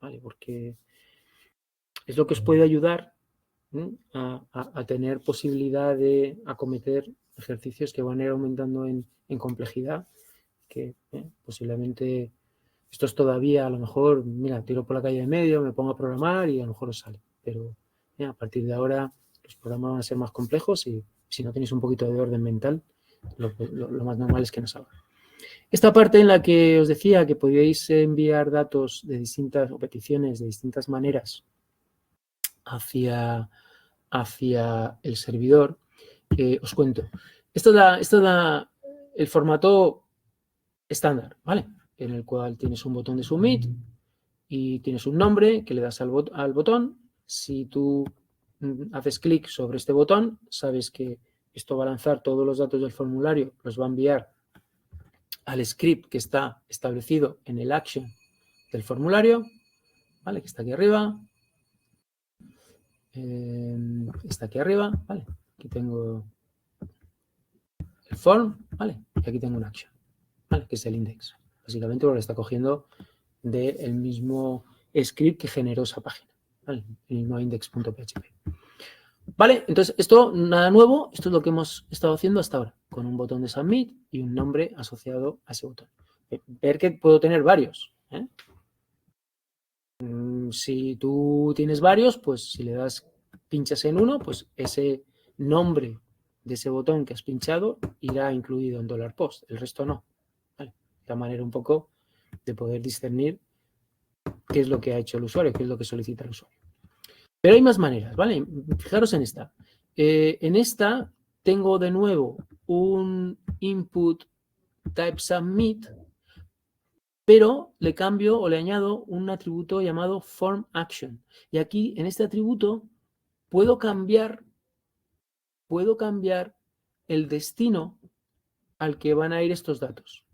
¿vale? Porque es lo que os puede ayudar a tener posibilidad de acometer ejercicios que van a ir aumentando en complejidad, que posiblemente esto es todavía a lo mejor, mira, tiro por la calle de medio, me pongo a programar y a lo mejor os sale, pero a partir de ahora los programas van a ser más complejos y si no tenéis un poquito de orden mental, lo más normal es que no salga. Esta parte en la que os decía que podíais enviar datos de distintas o peticiones de distintas maneras hacia el servidor, os cuento. Esto da el formato estándar, ¿vale? En el cual tienes un botón de submit y tienes un nombre que le das al botón. Si tú haces clic sobre este botón, sabes que esto va a lanzar todos los datos del formulario, los va a enviar al script que está establecido en el action del formulario, ¿vale? Que está aquí arriba. Está aquí arriba, ¿vale? Aquí tengo el form, ¿vale? Y aquí tengo un action, ¿vale? Que es el index. Básicamente porque está cogiendo del mismo script que generó esa página, ¿vale? El mismo index.php. Vale, entonces esto nada nuevo, esto es lo que hemos estado haciendo hasta ahora, con un botón de submit y un nombre asociado a ese botón. Ver que puedo tener varios, ¿eh? Si tú tienes varios, pues si le das, pinchas en uno, pues ese nombre de ese botón que has pinchado irá incluido en $post, el resto no. ¿Vale? De la manera un poco de poder discernir qué es lo que ha hecho el usuario, qué es lo que solicita el usuario. Pero hay más maneras, ¿vale? Fijaros en esta. En esta tengo de nuevo un input type submit, pero le cambio o le añado un atributo llamado form action. Y aquí, en este atributo, puedo cambiar el destino al que van a ir estos datos.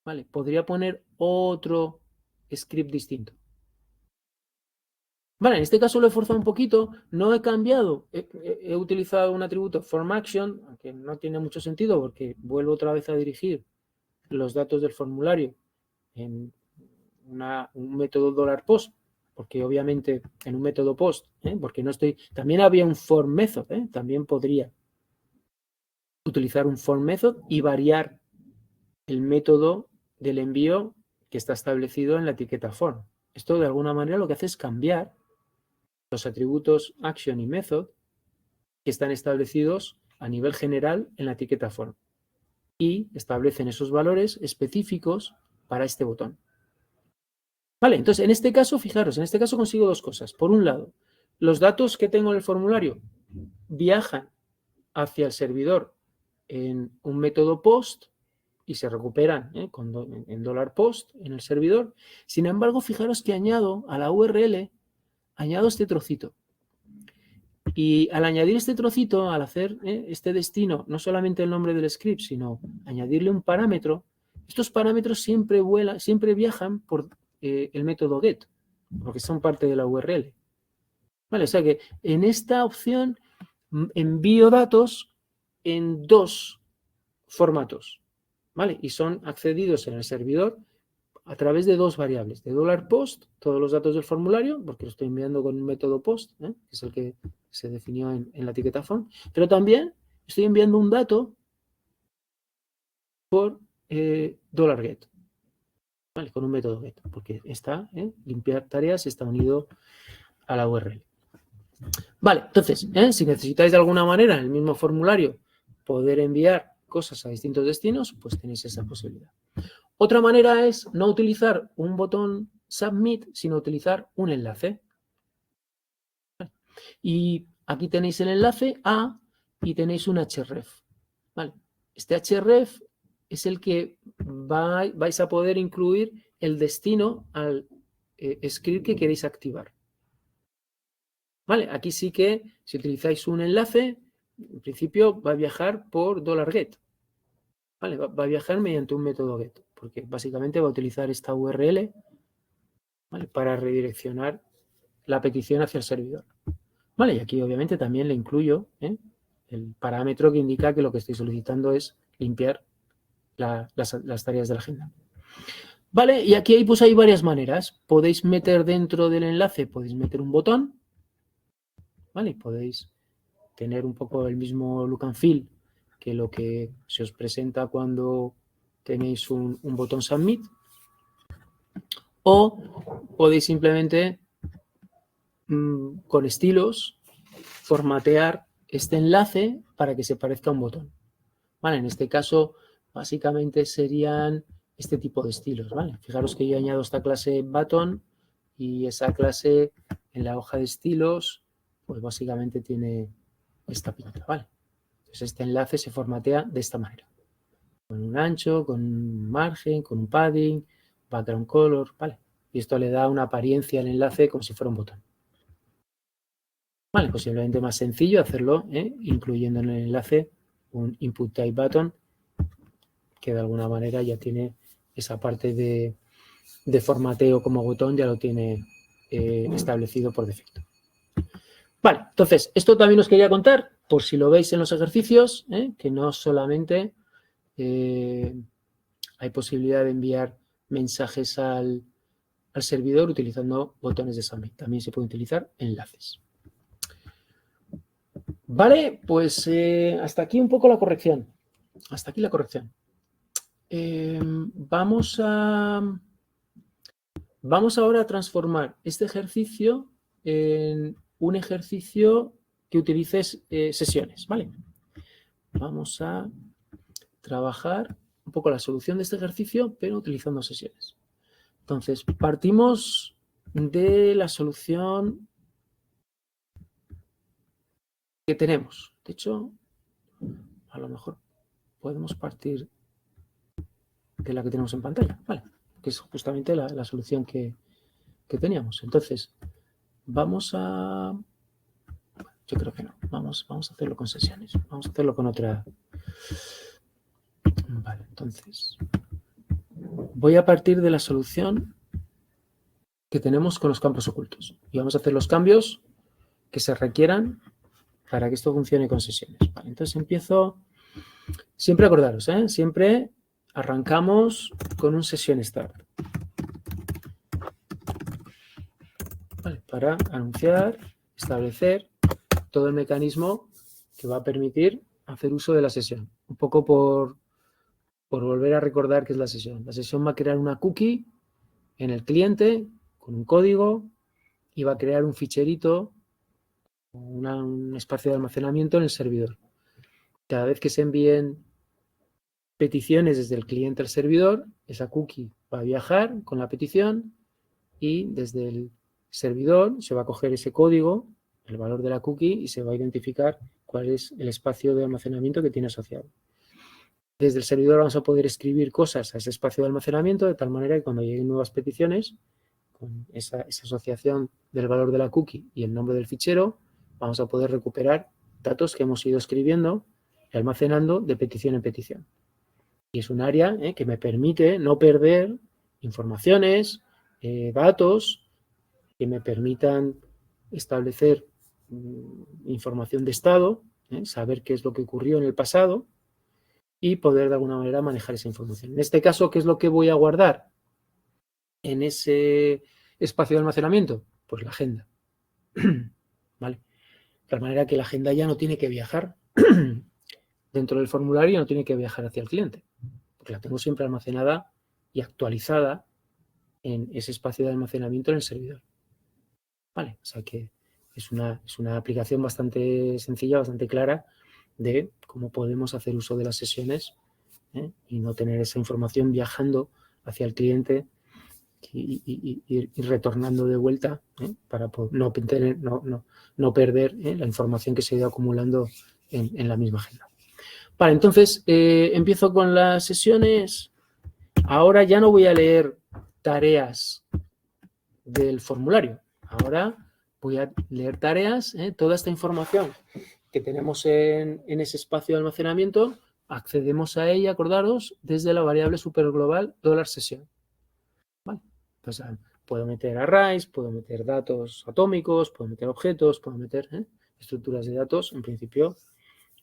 ¿Vale? Podría poner otro script distinto. Vale, en este caso lo he forzado un poquito, no he cambiado, he utilizado un atributo form action, aunque no tiene mucho sentido porque vuelvo otra vez a dirigir los datos del formulario en un método $post, porque obviamente en un método post, porque no estoy, también había un form method, también podría utilizar un form method y variar el método del envío que está establecido en la etiqueta form. Esto de alguna manera lo que hace es cambiar los atributos action y method que están establecidos a nivel general en la etiqueta form y establecen esos valores específicos para este botón. Vale, entonces en este caso, fijaros, en este caso consigo dos cosas. Por un lado, los datos que tengo en el formulario viajan hacia el servidor en un método post y se recuperan en $post en el servidor. Sin embargo, fijaros que añado a la URL, añado este trocito. Y al añadir este trocito, al hacer este destino, no solamente el nombre del script, sino añadirle un parámetro, estos parámetros siempre viajan por el método get, porque son parte de la URL. ¿Vale? O sea que en esta opción envío datos en dos formatos, ¿vale? Y son accedidos en el servidor a través de dos variables, de $post, todos los datos del formulario, porque lo estoy enviando con un método post, que es el que se definió en la etiqueta form, pero también estoy enviando un dato por $get, ¿vale? Con un método get, porque está, limpiar tareas está unido a la URL. Vale, entonces, si necesitáis de alguna manera en el mismo formulario poder enviar cosas a distintos destinos, pues tenéis esa posibilidad. Otra manera es no utilizar un botón submit, sino utilizar un enlace. Y aquí tenéis el enlace A y tenéis un href. ¿Vale? Este href es el que vais a poder incluir el destino al script que queréis activar. ¿Vale? Aquí sí que si utilizáis un enlace, en principio va a viajar por $get. ¿Vale? Va a viajar mediante un método get, porque básicamente va a utilizar esta URL, ¿vale? Para redireccionar la petición hacia el servidor. Vale, y aquí obviamente también le incluyo el parámetro que indica que lo que estoy solicitando es limpiar las tareas de la agenda. Vale, y aquí pues hay varias maneras. Podéis meter dentro del enlace, podéis meter un botón, ¿vale? Podéis tener un poco el mismo look and feel que lo que se os presenta cuando tenéis un botón submit. O podéis simplemente con estilos formatear este enlace para que se parezca a un botón. Vale, en este caso básicamente serían este tipo de estilos, ¿vale? Fijaros que yo añado esta clase button y esa clase en la hoja de estilos pues básicamente tiene esta pinta, ¿vale? Entonces este enlace se formatea de esta manera, con un ancho, con un margen, con un padding, background color, ¿vale? Y esto le da una apariencia al enlace como si fuera un botón. Vale, posiblemente más sencillo hacerlo incluyendo en el enlace un input type button que de alguna manera ya tiene esa parte de formateo como botón, ya lo tiene establecido por defecto. Vale, entonces, esto también os quería contar, por si lo veis en los ejercicios, que no solamente hay posibilidad de enviar mensajes al servidor utilizando botones de submit. También se pueden utilizar enlaces. Vale, pues hasta aquí un poco la corrección. Hasta aquí la corrección. Vamos ahora a transformar este ejercicio en un ejercicio que utilices sesiones, ¿vale? Vamos a trabajar un poco la solución de este ejercicio, pero utilizando sesiones. Entonces, partimos de la solución que tenemos. De hecho, a lo mejor podemos partir de la que tenemos en pantalla, ¿vale? Que es justamente la solución que teníamos. Entonces, vamos a... Yo creo que no. Vamos a hacerlo con sesiones. Vamos a hacerlo con otra... Vale, entonces... Voy a partir de la solución que tenemos con los campos ocultos. Y vamos a hacer los cambios que se requieran para que esto funcione con sesiones. Vale, entonces empiezo... Siempre acordaros, siempre arrancamos con un session start. Vale, para anunciar, establecer todo el mecanismo que va a permitir hacer uso de la sesión. Un poco por volver a recordar qué es la sesión. La sesión va a crear una cookie en el cliente con un código y va a crear un ficherito, un espacio de almacenamiento en el servidor. Cada vez que se envíen peticiones desde el cliente al servidor, esa cookie va a viajar con la petición y desde el servidor se va a coger ese código, el valor de la cookie, y se va a identificar cuál es el espacio de almacenamiento que tiene asociado. Desde el servidor vamos a poder escribir cosas a ese espacio de almacenamiento de tal manera que cuando lleguen nuevas peticiones, con esa asociación del valor de la cookie y el nombre del fichero, vamos a poder recuperar datos que hemos ido escribiendo y almacenando de petición en petición. Y es un área que me permite no perder informaciones, datos que me permitan establecer información de estado, saber qué es lo que ocurrió en el pasado y poder de alguna manera manejar esa información. En este caso, ¿qué es lo que voy a guardar en ese espacio de almacenamiento? Pues la agenda. ¿Vale? De tal manera que la agenda ya no tiene que viajar dentro del formulario, no tiene que viajar hacia el cliente, porque la tengo siempre almacenada y actualizada en ese espacio de almacenamiento en el servidor. ¿Vale? O sea que es una aplicación bastante sencilla, bastante clara de cómo podemos hacer uso de las sesiones y no tener esa información viajando hacia el cliente y retornando de vuelta para no perder la información que se ha ido acumulando en la misma agenda. Vale, entonces empiezo con las sesiones. Ahora ya no voy a leer tareas del formulario. Ahora voy a leer tareas, toda esta información que tenemos en ese espacio de almacenamiento, accedemos a ella, acordaros, desde la variable superglobal $session. ¿Vale? Pues puedo meter arrays, puedo meter datos atómicos, puedo meter objetos, puedo meter estructuras de datos, en principio,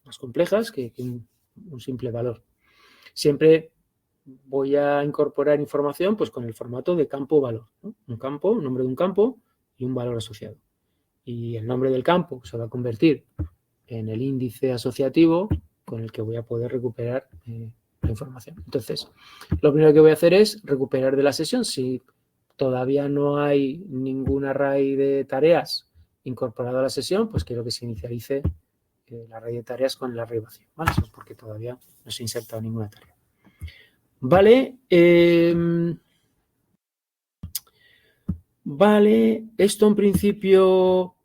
más complejas que un simple valor. Siempre voy a incorporar información pues con el formato de campo-valor, ¿no? Un campo, un nombre de un campo y un valor asociado. Y el nombre del campo se va a convertir en el índice asociativo con el que voy a poder recuperar la información. Entonces, lo primero que voy a hacer es recuperar de la sesión. Si todavía no hay ningún array de tareas incorporado a la sesión, pues quiero que se inicialice el array de tareas con el array vacío, ¿vale? Eso es porque todavía no se ha insertado ninguna tarea. Vale, vale, esto en principio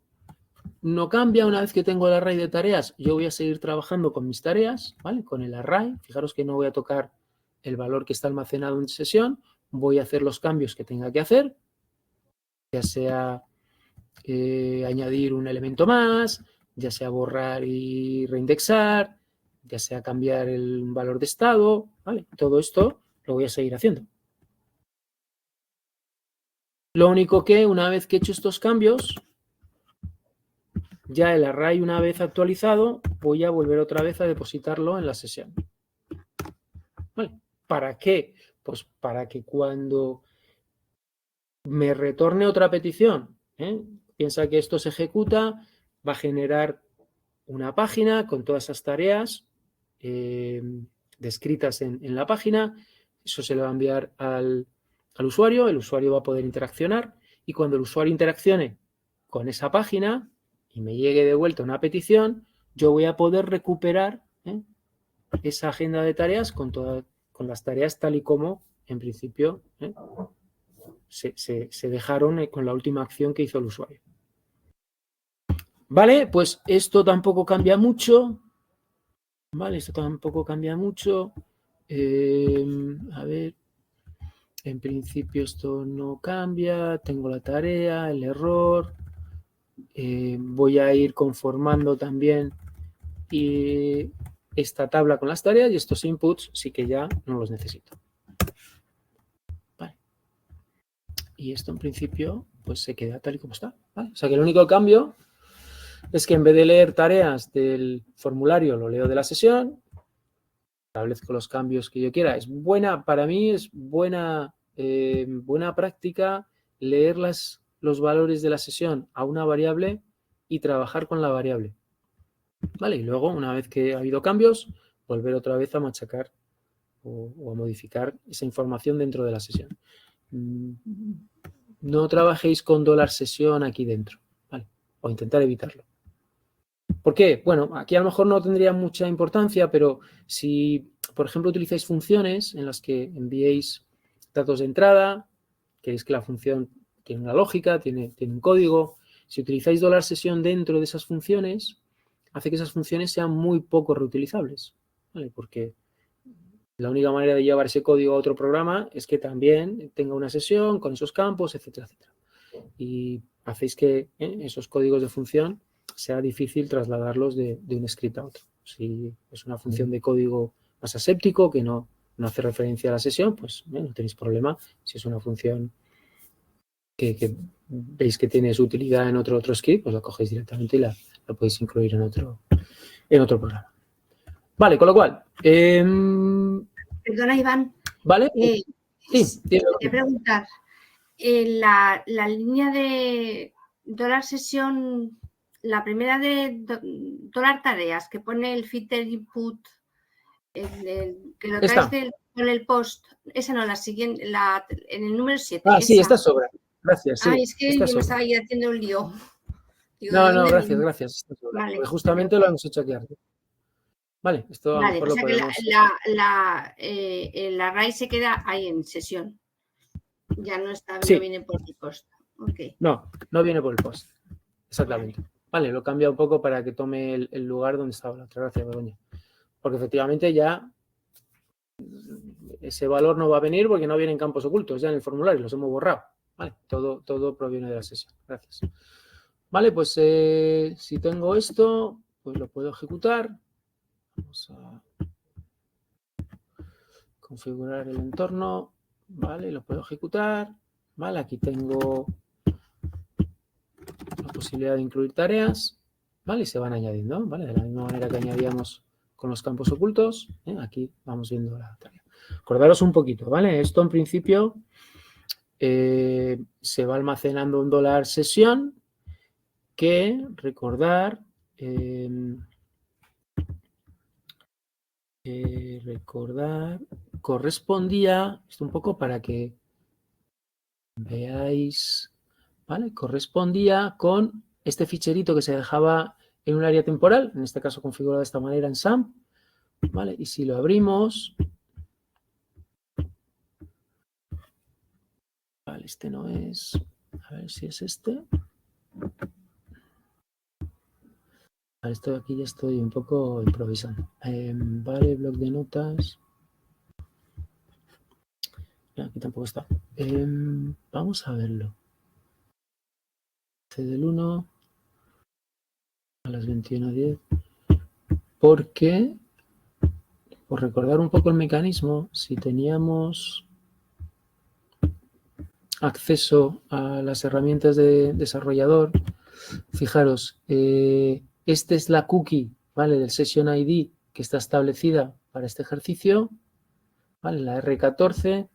no cambia. Una vez que tengo el array de tareas, yo voy a seguir trabajando con mis tareas, ¿vale? Con el array. Fijaros que no voy a tocar el valor que está almacenado en sesión. Voy a hacer los cambios que tenga que hacer, ya sea añadir un elemento más, ya sea borrar y reindexar, ya sea cambiar el valor de estado, ¿vale? Todo esto lo voy a seguir haciendo. Lo único que una vez que he hecho estos cambios, ya el array una vez actualizado, voy a volver otra vez a depositarlo en la sesión. ¿Vale? ¿Para qué? Pues para que cuando me retorne otra petición, piensa que esto se ejecuta, va a generar una página con todas esas tareas descritas en la página, eso se le va a enviar al usuario, el usuario va a poder interaccionar y cuando el usuario interaccione con esa página y me llegue de vuelta una petición, yo voy a poder recuperar esa agenda de tareas con las tareas tal y como en principio se dejaron con la última acción que hizo el usuario. Vale, pues esto tampoco cambia mucho. Vale, esto tampoco cambia mucho. A ver, en principio esto no cambia. Tengo la tarea, el error. Voy a ir conformando también esta tabla con las tareas y estos inputs sí que ya no los necesito. Vale. Y esto en principio pues se queda tal y como está. ¿Vale? O sea que el único cambio es que en vez de leer tareas del formulario, lo leo de la sesión, establezco los cambios que yo quiera. Es buena, para mí es buena práctica leer los valores de la sesión a una variable y trabajar con la variable. ¿Vale? Y luego, una vez que ha habido cambios, volver otra vez a machacar o a modificar esa información dentro de la sesión. No trabajéis con $sesión aquí dentro, ¿vale? O intentar evitarlo. ¿Por qué? Bueno, aquí a lo mejor no tendría mucha importancia, pero si, por ejemplo, utilizáis funciones en las que enviéis datos de entrada, queréis que la función tiene una lógica, tiene un código, si utilizáis $sesión dentro de esas funciones, hace que esas funciones sean muy poco reutilizables, ¿vale? Porque la única manera de llevar ese código a otro programa es que también tenga una sesión con esos campos, etcétera, etcétera. Y hacéis que esos códigos de función sea difícil trasladarlos de un script a otro. Si es una función de código más aséptico que no hace referencia a la sesión, pues no tenéis problema. Si es una función que veis que tiene su utilidad en otro script, pues la cogéis directamente y la podéis incluir en otro programa. Vale, con lo cual... Perdona, Iván. ¿Vale? Sí, te voy a preguntar. La línea de $sesión, la primera de $tareas que pone el filter input, que lo traes con el post, esa no, la siguiente, en el número 7. Ah, sí, esta sobra. Gracias, sí. Es que yo me estaba ahí haciendo un lío. Digo, no, gracias. Vale. Porque justamente lo hemos hecho aquí arriba. Vale, esto a lo mejor lo podemos... el array se queda ahí en sesión. Ya no está, sí. No viene por el post. Okay. No viene por el post. Exactamente. Vale, lo cambia un poco para que tome el lugar donde estaba la otra. Gracias, Begoña. Porque efectivamente ya ese valor no va a venir porque no vienen campos ocultos ya en el formulario, los hemos borrado. Vale, todo proviene de la sesión. Gracias. Vale, pues si tengo esto, pues lo puedo ejecutar. Vamos a configurar el entorno. Vale, lo puedo ejecutar. Vale, aquí tengo la posibilidad de incluir tareas. Vale, y se van añadiendo. Vale, de la misma manera que añadíamos con los campos ocultos. Aquí vamos viendo la tarea. Acordaros un poquito, ¿vale? Esto en principio se va almacenando un $sesión que, recordar correspondía, esto un poco para que veáis, ¿vale? Correspondía con este ficherito que se dejaba en un área temporal, en este caso configurado de esta manera en SAMP, ¿vale? Y si lo abrimos, vale, este no es, a ver si es este. Vale, esto aquí ya estoy un poco improvisando. Vale, bloc de notas. Aquí tampoco está. Vamos a verlo. del 1 a las 21:10. Porque, por recordar un poco el mecanismo, si teníamos acceso a las herramientas de desarrollador, fijaros, esta es la cookie, ¿vale? Del Session ID que está establecida para este ejercicio, ¿vale? La R14,